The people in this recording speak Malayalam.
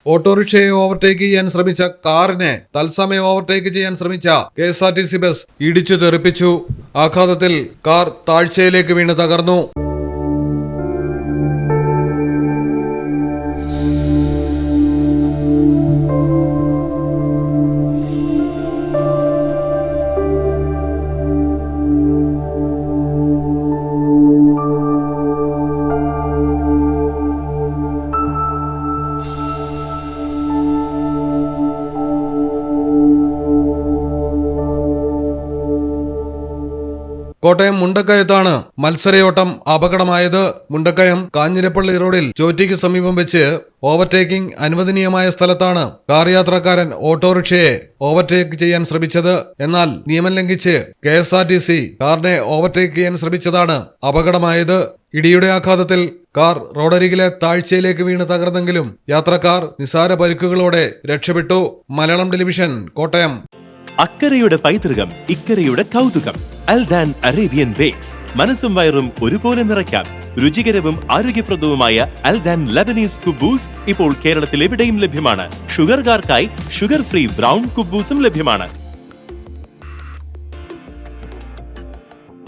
ഓട്ടോറിക്ഷയെ ഓവർടേക്ക് ചെയ്യാൻ ശ്രമിച്ച കാറിനെ തത്സമയം ഓവർടേക്ക് ചെയ്യാൻ ശ്രമിച്ച KSRTC ബസ് ഇടിച്ചു തെറിപ്പിച്ചു. ആഘാതത്തിൽ കാർ താഴ്ചയിലേക്ക് വീണ് തകർന്നു. കോട്ടയം മുണ്ടക്കയത്താണ് മത്സരയോട്ടം അപകടമായത്. മുണ്ടക്കയം കാഞ്ഞിരപ്പള്ളി റോഡിൽ ചോറ്റിക്ക് സമീപം വെച്ച് ഓവർടേക്കിംഗ് അനുവദനീയമായ സ്ഥലത്താണ് കാർ യാത്രക്കാരൻ ഓട്ടോറിക്ഷയെ ഓവർടേക്ക് ചെയ്യാൻ ശ്രമിച്ചത്. എന്നാൽ നിയമം ലംഘിച്ച് KSRTC കാറിനെ ഓവർടേക്ക് ചെയ്യാൻ ശ്രമിച്ചതാണ് അപകടമായത്. ഇടിയുടെ ആഘാതത്തിൽ കാർ റോഡരികിലെ താഴ്ചയിലേക്ക് വീണ് തകർന്നെങ്കിലും യാത്രക്കാർ നിസാര പരിക്കുകളോടെ രക്ഷപ്പെട്ടു. മലയാളം ടെലിവിഷൻ, കോട്ടയം. അക്കരയുടെ പൈതൃകം, ഇക്കരയുടെ കൗതുകം. അൽദാൻ അറേബ്യൻ ബേക്സ്. മനസ്സും വയറും ഒരുപോലെ നിറയ്ക്കാം. രുചികരവും ആരോഗ്യപ്രദവുമായ അൽദാൻ ലബനീസ് കുബൂസ് ഇപ്പോൾ കേരളത്തിൽ എവിടെയും ലഭ്യമാണ്. ഷുഗർകാർക്കായി ഷുഗർ ഫ്രീ ബ്രൗൺ കുബൂസും ലഭ്യമാണ്.